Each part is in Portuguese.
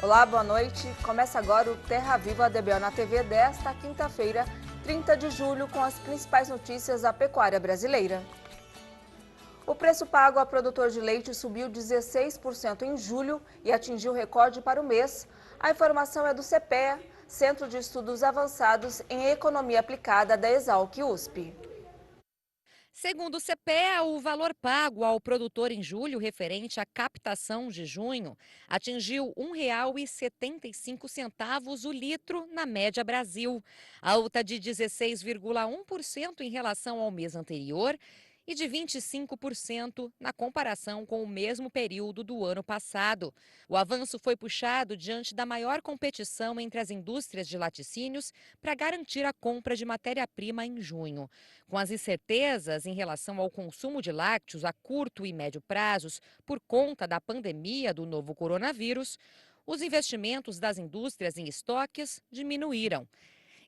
Olá, boa noite. Começa agora o Terra Viva DBO na TV desta quinta-feira, 30 de julho, com as principais notícias da pecuária brasileira. O preço pago a produtor de leite subiu 16% em julho e atingiu recorde para o mês. A informação é do CPEA, Centro de Estudos Avançados em Economia Aplicada da Exalc-USP. Segundo o CPEA, o valor pago ao produtor em julho, referente à captação de junho, atingiu R$ 1,75 o litro na média Brasil, alta de 16,1% em relação ao mês anterior e de 25% na comparação com o mesmo período do ano passado. O avanço foi puxado diante da maior competição entre as indústrias de laticínios para garantir a compra de matéria-prima em junho. Com as incertezas em relação ao consumo de lácteos a curto e médio prazos por conta da pandemia do novo coronavírus, os investimentos das indústrias em estoques diminuíram.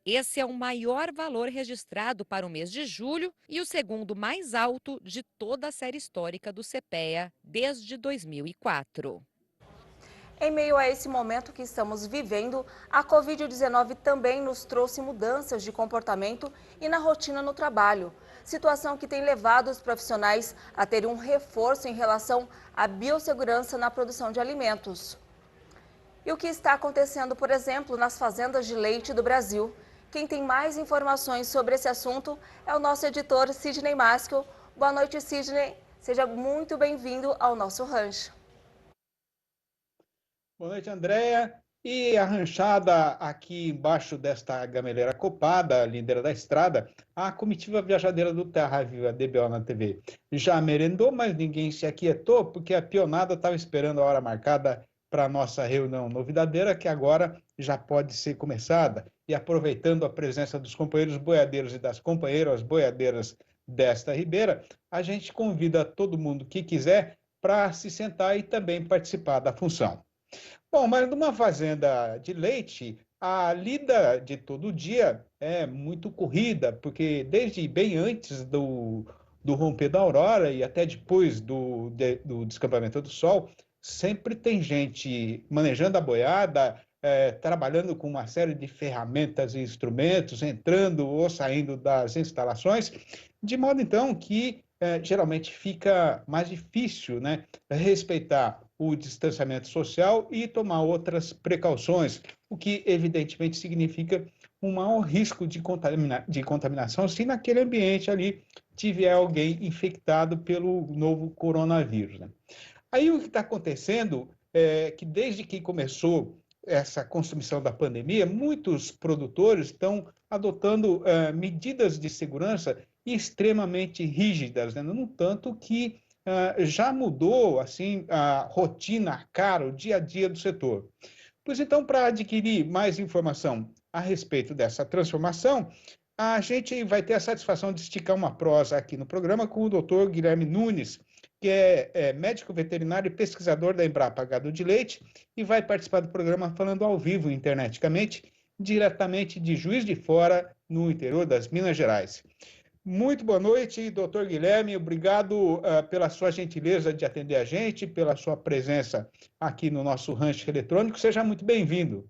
Esse é o maior valor registrado para o mês de julho e o segundo mais alto de toda a série histórica do CPEA desde 2004. Em meio a esse momento que estamos vivendo, a Covid-19 também nos trouxe mudanças de comportamento e na rotina no trabalho. Situação que tem levado os profissionais a terem um reforço em relação à biossegurança na produção de alimentos. E o que está acontecendo, por exemplo, nas fazendas de leite do Brasil? Quem tem mais informações sobre esse assunto é o nosso editor Sidney Maskell. Boa noite, Sidney. Seja muito bem-vindo ao nosso rancho. Boa noite, Andréia. E a ranchada aqui embaixo desta gameleira copada, lindeira da estrada, a comitiva viajadeira do Terra Viva DBO na TV já merendou, mas ninguém se aquietou, porque a pionada estava esperando a hora marcada para a nossa reunião novidadeira, que agora já pode ser começada. E aproveitando a presença dos companheiros boiadeiros e das companheiras boiadeiras desta ribeira, a gente convida todo mundo que quiser para se sentar e também participar da função. Bom, mas numa fazenda de leite, a lida de todo dia é muito corrida, porque desde bem antes do romper da aurora e até depois do descampamento do sol, sempre tem gente manejando a boiada, trabalhando com uma série de ferramentas e instrumentos, entrando ou saindo das instalações, de modo então que geralmente fica mais difícil, né, respeitar o distanciamento social e tomar outras precauções, o que evidentemente significa um maior risco de contaminação se naquele ambiente ali tiver alguém infectado pelo novo coronavírus, né? Aí o que está acontecendo é que desde que começou essa consumição da pandemia, muitos produtores estão adotando medidas de segurança extremamente rígidas, né? No tanto que já mudou assim a rotina, a cara, o dia a dia do setor. Pois então, para adquirir mais informação a respeito dessa transformação, a gente vai ter a satisfação de esticar uma prosa aqui no programa com o doutor Guilherme Nunes, que é médico veterinário e pesquisador da Embrapa Gado de Leite, e vai participar do programa falando ao vivo, interneticamente, diretamente de Juiz de Fora, no interior das Minas Gerais. Muito boa noite, doutor Guilherme. Obrigado pela sua gentileza de atender a gente, pela sua presença aqui no nosso rancho eletrônico. Seja muito bem-vindo.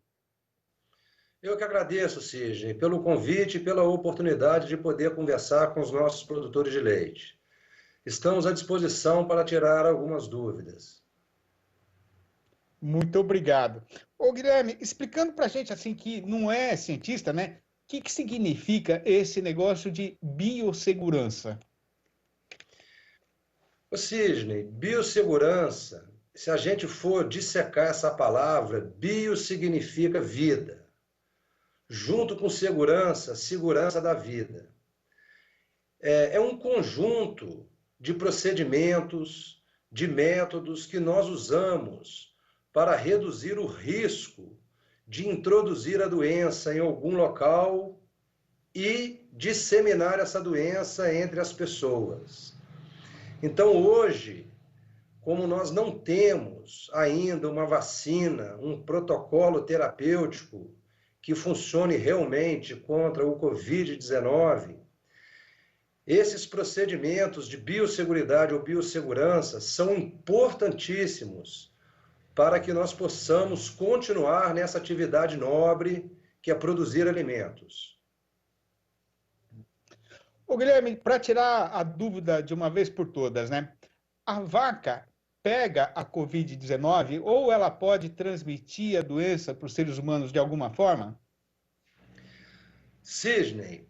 Eu que agradeço, Sidney, pelo convite e pela oportunidade de poder conversar com os nossos produtores de leite. Estamos à disposição para tirar algumas dúvidas. Muito obrigado. Ô, Guilherme, explicando para a gente, assim, que não é cientista, né? O que significa esse negócio de biossegurança? Ô, Sidney, biossegurança, se a gente for dissecar essa palavra, bio significa vida. Junto com segurança, segurança da vida. É um conjunto de procedimentos, de métodos que nós usamos para reduzir o risco de introduzir a doença em algum local e disseminar essa doença entre as pessoas. Então, hoje, como nós não temos ainda uma vacina, um protocolo terapêutico que funcione realmente contra o Covid-19, esses procedimentos de biosseguridade ou biossegurança são importantíssimos para que nós possamos continuar nessa atividade nobre que é produzir alimentos. Ô, Guilherme, para tirar a dúvida de uma vez por todas, né? A vaca pega a Covid-19 ou ela pode transmitir a doença para os seres humanos de alguma forma? Sidney,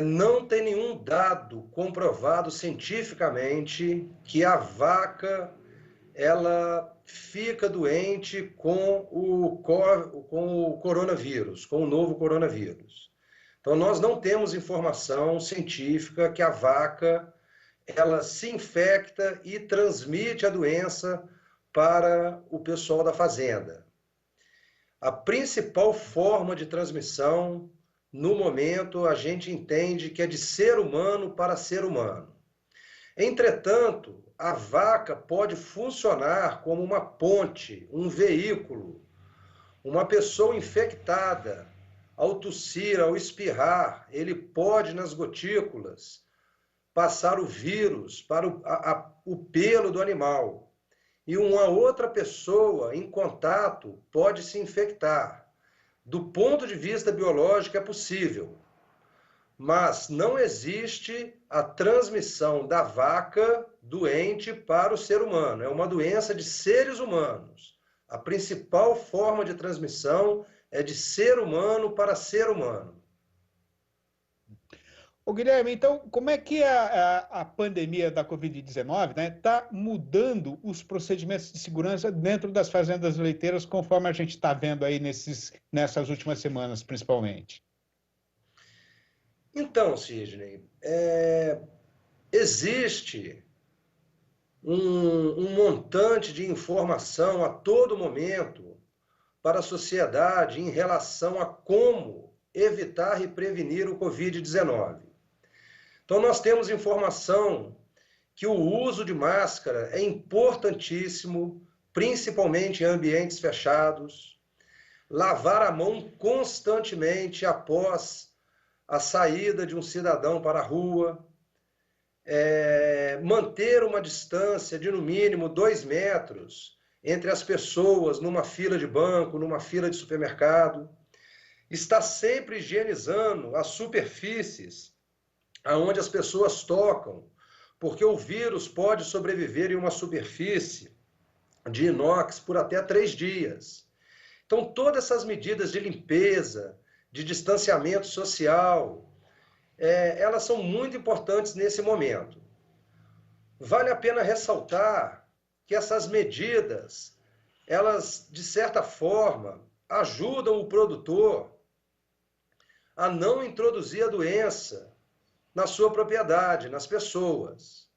não tem nenhum dado comprovado cientificamente que a vaca ela fica doente com o coronavírus, com o novo coronavírus. Então, nós não temos informação científica que a vaca ela se infecta e transmite a doença para o pessoal da fazenda. A principal forma de transmissão, no momento, a gente entende que é de ser humano para ser humano. Entretanto, a vaca pode funcionar como uma ponte, um veículo. Uma pessoa infectada, ao tossir, ao espirrar, ele pode, nas gotículas, passar o vírus para o pelo do animal. E uma outra pessoa em contato pode se infectar. Do ponto de vista biológico é possível, mas não existe a transmissão da vaca doente para o ser humano. É uma doença de seres humanos. A principal forma de transmissão é de ser humano para ser humano. Ô, Guilherme, então, como é que a pandemia da Covid-19, né, está mudando os procedimentos de segurança dentro das fazendas leiteiras, conforme a gente está vendo aí nessas últimas semanas, principalmente? Então, Sidney, existe um montante de informação a todo momento para a sociedade em relação a como evitar e prevenir o Covid-19. Então, nós temos informação que o uso de máscara é importantíssimo, principalmente em ambientes fechados, lavar a mão constantemente após a saída de um cidadão para a rua, manter uma distância de no mínimo 2 metros entre as pessoas numa fila de banco, numa fila de supermercado, estar sempre higienizando as superfícies aonde as pessoas tocam, porque o vírus pode sobreviver em uma superfície de inox por até 3 dias. Então, todas essas medidas de limpeza, de distanciamento social, elas são muito importantes nesse momento. Vale a pena ressaltar que essas medidas, elas, de certa forma, ajudam o produtor a não introduzir a doença na sua propriedade, nas pessoas.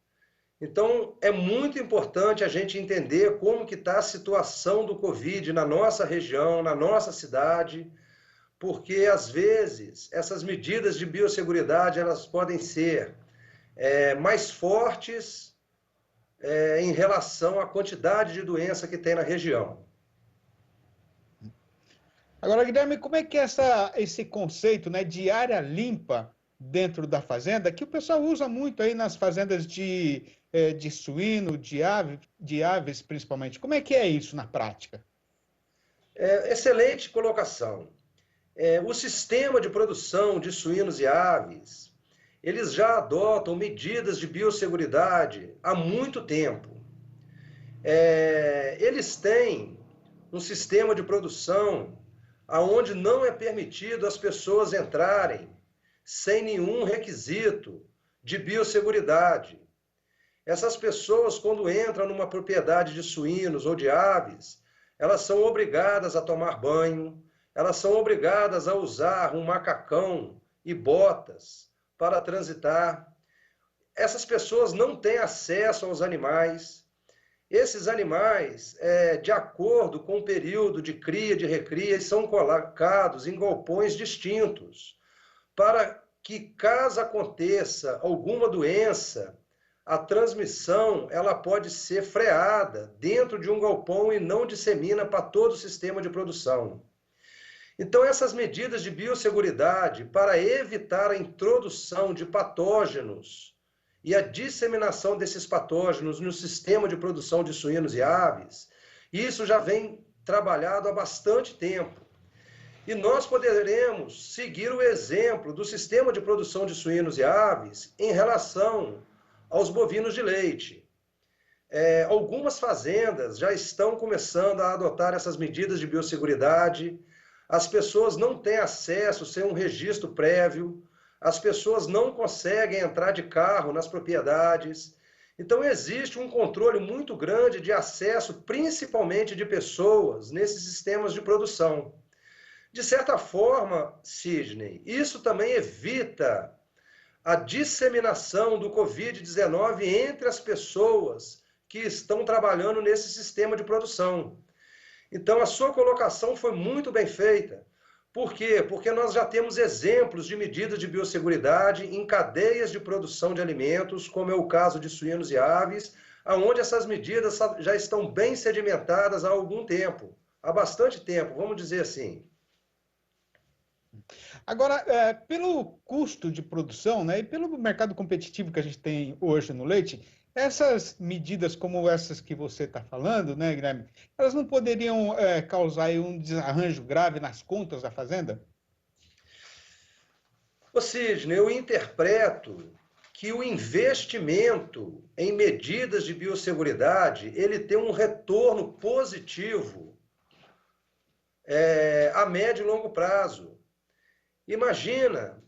Então, é muito importante a gente entender como que está a situação do Covid na nossa região, na nossa cidade, porque, às vezes, essas medidas de biosseguridade, elas podem ser mais fortes em relação à quantidade de doença que tem na região. Agora, Guilherme, como é que é esse conceito, né, de área limpa dentro da fazenda, que o pessoal usa muito aí nas fazendas de suíno, de aves principalmente. Como é que é isso na prática? Excelente colocação. O sistema de produção de suínos e aves, eles já adotam medidas de biosseguridade há muito tempo. Eles têm um sistema de produção onde não é permitido as pessoas entrarem sem nenhum requisito de biosseguridade. Essas pessoas, quando entram numa propriedade de suínos ou de aves, elas são obrigadas a tomar banho, elas são obrigadas a usar um macacão e botas para transitar. Essas pessoas não têm acesso aos animais. Esses animais, de acordo com o período de cria, de recria, são colocados em galpões distintos, para que, caso aconteça alguma doença, a transmissão ela pode ser freada dentro de um galpão e não dissemina para todo o sistema de produção. Então, essas medidas de biosseguridade para evitar a introdução de patógenos e a disseminação desses patógenos no sistema de produção de suínos e aves, Isso já vem trabalhado há bastante tempo. E nós poderemos seguir o exemplo do sistema de produção de suínos e aves em relação aos bovinos de leite. Algumas fazendas já estão começando a adotar essas medidas de biosseguridade. As pessoas não têm acesso sem um registro prévio, as pessoas não conseguem entrar de carro nas propriedades. Então, existe um controle muito grande de acesso, principalmente de pessoas, nesses sistemas de produção. De certa forma, Sidney, isso também evita a disseminação do Covid-19 entre as pessoas que estão trabalhando nesse sistema de produção. Então, a sua colocação foi muito bem feita. Por quê? Porque nós já temos exemplos de medidas de biosseguridade em cadeias de produção de alimentos, como é o caso de suínos e aves, onde essas medidas já estão bem sedimentadas há algum tempo, há bastante tempo, vamos dizer assim. Agora, pelo custo de produção, né, e pelo mercado competitivo que a gente tem hoje no leite, essas medidas como essas que você está falando, né, Guilherme, elas não poderiam causar aí um desarranjo grave nas contas da fazenda? Ô Sidney, eu interpreto que o investimento em medidas de biosseguridade, ele tem um retorno positivo a médio e longo prazo. Imagina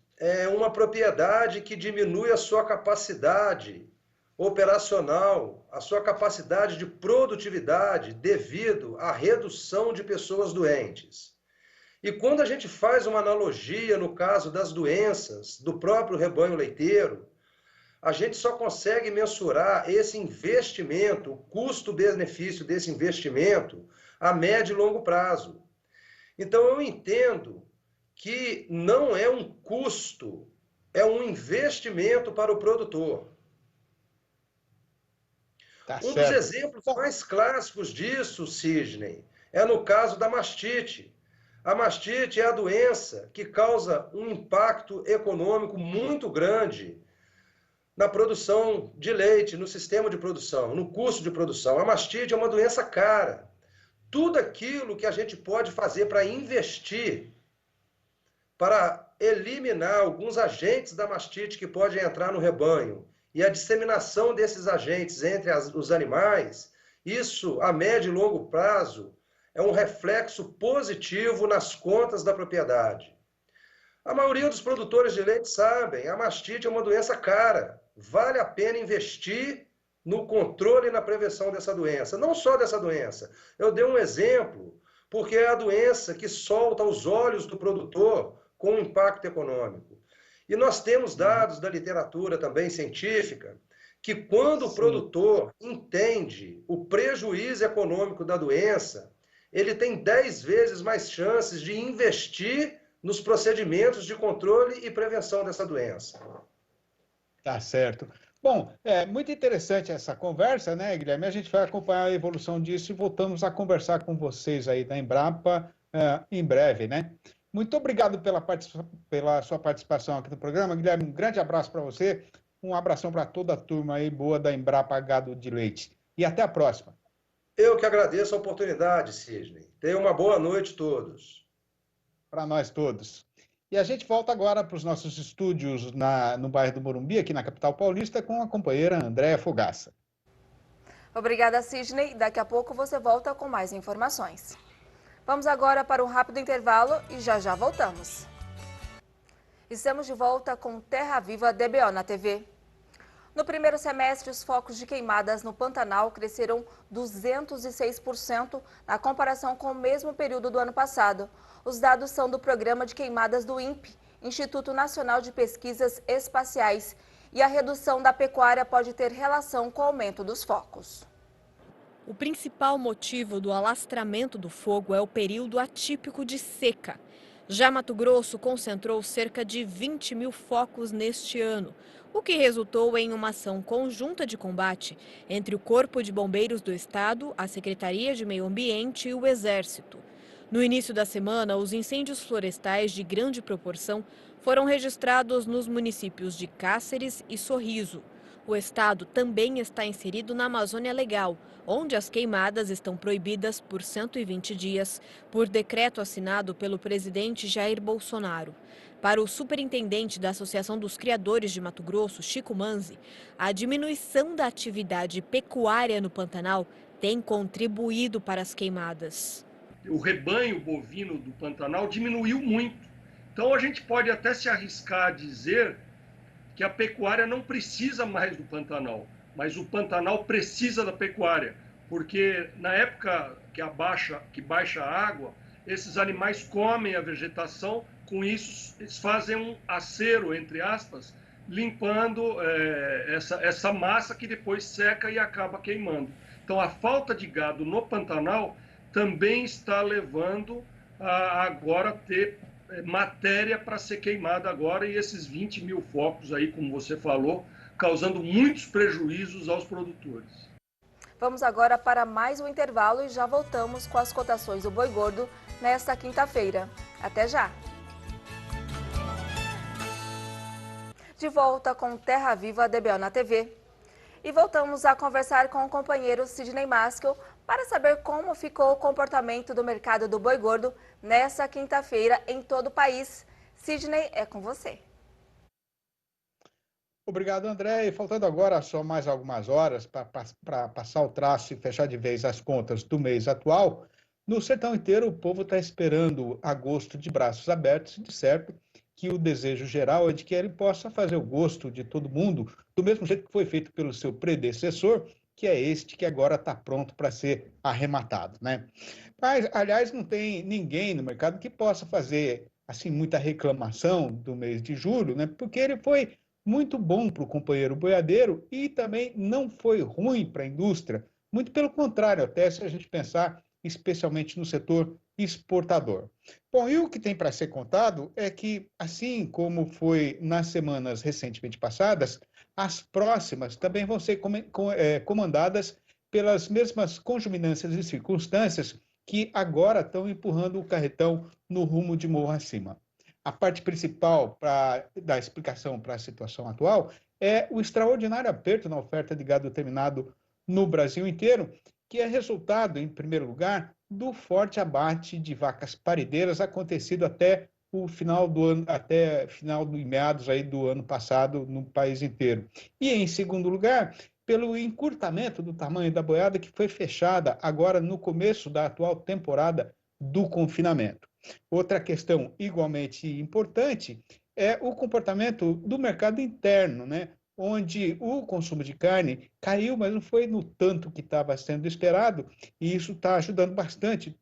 uma propriedade que diminui a sua capacidade operacional, a sua capacidade de produtividade devido à redução de pessoas doentes. E quando a gente faz uma analogia no caso das doenças do próprio rebanho leiteiro, a gente só consegue mensurar esse investimento, o custo-benefício desse investimento a médio e longo prazo. Então eu entendo que não é um custo, é um investimento para o produtor. Tá Um dos certo. exemplos mais clássicos disso, Sidney, é no caso da mastite. A mastite é a doença que causa um impacto econômico muito grande na produção de leite, no sistema de produção, no custo de produção. A mastite é uma doença cara. Tudo aquilo que a gente pode fazer para investir, para eliminar alguns agentes da mastite que podem entrar no rebanho e a disseminação desses agentes entre os animais, isso a médio e longo prazo é um reflexo positivo nas contas da propriedade. A maioria dos produtores de leite sabem, a mastite é uma doença cara. Vale a pena investir no controle e na prevenção dessa doença. Não só dessa doença. Eu dei um exemplo, porque é a doença que solta os olhos do produtor com impacto econômico. E nós temos dados da literatura também científica que quando o produtor entende o prejuízo econômico da doença, ele tem 10 vezes mais chances de investir nos procedimentos de controle e prevenção dessa doença. Tá certo. Bom, é muito interessante essa conversa, né, Guilherme? A gente vai acompanhar a evolução disso e voltamos a conversar com vocês aí da Embrapa em breve, né? Muito obrigado pela sua participação aqui no programa, Guilherme. Um grande abraço para você, um abração para toda a turma aí boa da Embrapa Gado de Leite. E até a próxima. Eu que agradeço a oportunidade, Sidney. Tenham uma boa noite todos. Para nós todos. E a gente volta agora para os nossos estúdios no bairro do Morumbi, aqui na capital paulista, com a companheira Andréa Fogaça. Obrigada, Sidney. Daqui a pouco você volta com mais informações. Vamos agora para um rápido intervalo e já voltamos. Estamos de volta com Terra Viva DBO na TV. No primeiro semestre, os focos de queimadas no Pantanal cresceram 206% na comparação com o mesmo período do ano passado. Os dados são do Programa de Queimadas do INPE, Instituto Nacional de Pesquisas Espaciais, e a redução da pecuária pode ter relação com o aumento dos focos. O principal motivo do alastramento do fogo é o período atípico de seca. Já Mato Grosso concentrou cerca de 20 mil focos neste ano, o que resultou em uma ação conjunta de combate entre o Corpo de Bombeiros do Estado, a Secretaria de Meio Ambiente e o Exército. No início da semana, os incêndios florestais de grande proporção foram registrados nos municípios de Cáceres e Sorriso. O estado também está inserido na Amazônia Legal, onde as queimadas estão proibidas por 120 dias, por decreto assinado pelo presidente Jair Bolsonaro. Para o superintendente da Associação dos Criadores de Mato Grosso, Chico Manzi, a diminuição da atividade pecuária no Pantanal tem contribuído para as queimadas. O rebanho bovino do Pantanal diminuiu muito. Então a gente pode até se arriscar a dizer que a pecuária não precisa mais do Pantanal, mas o Pantanal precisa da pecuária, porque na época que baixa a água, esses animais comem a vegetação, com isso eles fazem um acero, entre aspas, limpando essa massa que depois seca e acaba queimando. Então a falta de gado no Pantanal também está levando a agora ter matéria para ser queimada agora, e esses 20 mil focos aí, como você falou, causando muitos prejuízos aos produtores. Vamos agora para mais um intervalo e já voltamos com as cotações do boi gordo nesta quinta-feira. Até já! De volta com Terra Viva DBO na TV. E voltamos a conversar com o companheiro Sidney Maskell para saber como ficou o comportamento do mercado do boi gordo nessa quinta-feira em todo o país. Sidney, é com você. Obrigado, André. E faltando agora só mais algumas horas para passar o traço e fechar de vez as contas do mês atual, no sertão inteiro o povo está esperando agosto de braços abertos, de certo que o desejo geral é de que ele possa fazer o gosto de todo mundo, do mesmo jeito que foi feito pelo seu predecessor, que é este que agora está pronto para ser arrematado, né? Mas, aliás, não tem ninguém no mercado que possa fazer assim muita reclamação do mês de julho, né? Porque ele foi muito bom para o companheiro boiadeiro e também não foi ruim para a indústria. Muito pelo contrário, até se a gente pensar especialmente no setor exportador. Bom, e o que tem para ser contado é que, assim como foi nas semanas recentemente passadas, as próximas também vão ser comandadas pelas mesmas conjuminâncias e circunstâncias que agora estão empurrando o carretão no rumo de morro acima. A parte principal da explicação para a situação atual é o extraordinário aperto na oferta de gado terminado no Brasil inteiro, que é resultado, em primeiro lugar, do forte abate de vacas parideiras acontecido até o final do ano, até final do meados aí do ano passado no país inteiro. E, em segundo lugar, pelo encurtamento do tamanho da boiada que foi fechada agora no começo da atual temporada do confinamento. Outra questão igualmente importante é o comportamento do mercado interno, né? Onde o consumo de carne caiu, mas não foi no tanto que estava sendo esperado, e isso está ajudando bastante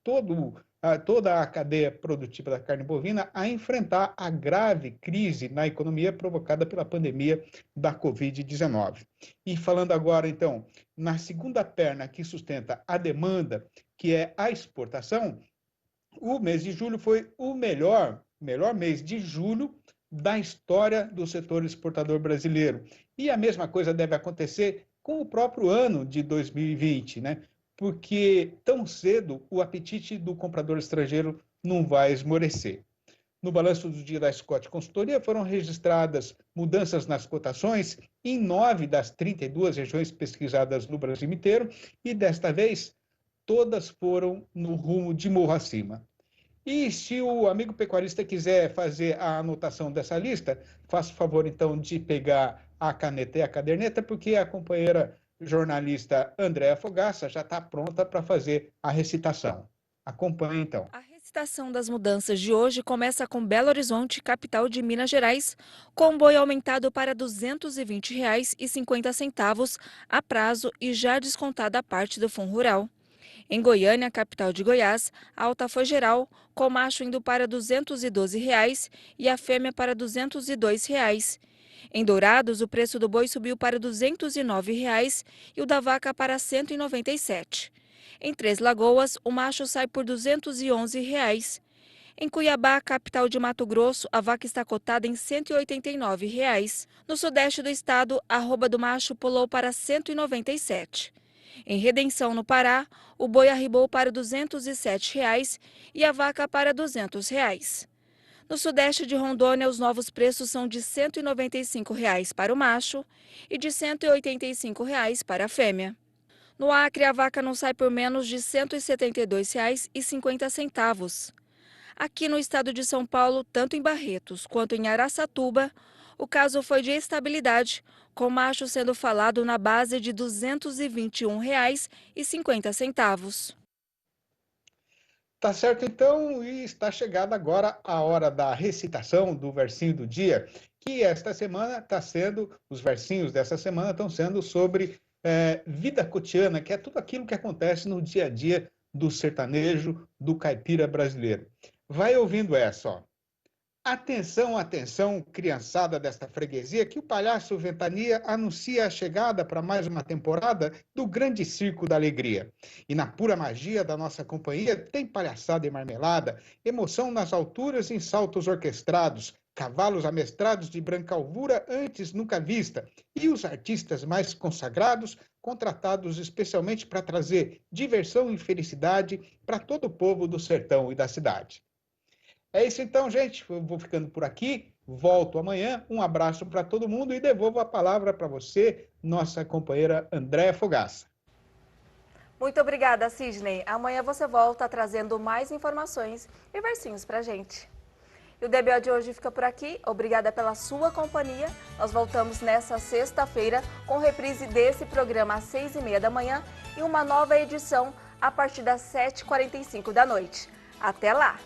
toda a cadeia produtiva da carne bovina a enfrentar a grave crise na economia provocada pela pandemia da Covid-19. E falando agora, então, na segunda perna que sustenta a demanda, que é a exportação, o mês de julho foi o melhor mês de julho da história do setor exportador brasileiro. E a mesma coisa deve acontecer com o próprio ano de 2020, né? Porque tão cedo o apetite do comprador estrangeiro não vai esmorecer. No balanço do dia da Scott Consultoria foram registradas mudanças nas cotações em 9 das 32 regiões pesquisadas no Brasil inteiro, e desta vez todas foram no rumo de morro acima. E se o amigo pecuarista quiser fazer a anotação dessa lista, faça o favor, então, de pegar a caneta e a caderneta, porque a companheira jornalista Andréa Fogaça já está pronta para fazer a recitação. Acompanhe, então. A recitação das mudanças de hoje começa com Belo Horizonte, capital de Minas Gerais, com boi aumentado para R$ 220,50 a prazo e já descontada a parte do Fundo Rural. Em Goiânia, capital de Goiás, a alta foi geral, com o macho indo para R$ 212 e a fêmea para R$ 202. Em Dourados, o preço do boi subiu para R$ 209 e o da vaca para R$ 197. Em Três Lagoas, o macho sai por R$ 211. Em Cuiabá, capital de Mato Grosso, a vaca está cotada em R$ 189. No sudeste do estado, a arroba do macho pulou para R$ 197. Em Redenção, no Pará, o boi arribou para R$ 207 e a vaca para R$ 200. No sudeste de Rondônia, os novos preços são de R$ 195 para o macho e de R$ 185 para a fêmea. No Acre, a vaca não sai por menos de R$ 172,50. Aqui no estado de São Paulo, tanto em Barretos quanto em Araçatuba, o caso foi de estabilidade, com o macho sendo falado na base de R$ 221,50. Tá certo, então, e está chegada agora a hora da recitação do versinho do dia, que esta semana está sendo, os versinhos dessa semana estão sendo sobre vida cotidiana, que é tudo aquilo que acontece no dia a dia do sertanejo, do caipira brasileiro. Vai ouvindo essa, ó. Atenção, atenção, criançada desta freguesia, que o Palhaço Ventania anuncia a chegada para mais uma temporada do Grande Circo da Alegria. E na pura magia da nossa companhia tem palhaçada e marmelada, emoção nas alturas em saltos orquestrados, cavalos amestrados de branca alvura antes nunca vista, e os artistas mais consagrados contratados especialmente para trazer diversão e felicidade para todo o povo do sertão e da cidade. É isso então, gente. Eu vou ficando por aqui. Volto amanhã. Um abraço para todo mundo e devolvo a palavra para você, nossa companheira Andréa Fogaça. Muito obrigada, Sidney. Amanhã você volta trazendo mais informações e versinhos para a gente. E o DBO de hoje fica por aqui. Obrigada pela sua companhia. Nós voltamos nessa sexta-feira com reprise desse programa às 6h30 da manhã e uma nova edição a partir das 7h45 da noite. Até lá!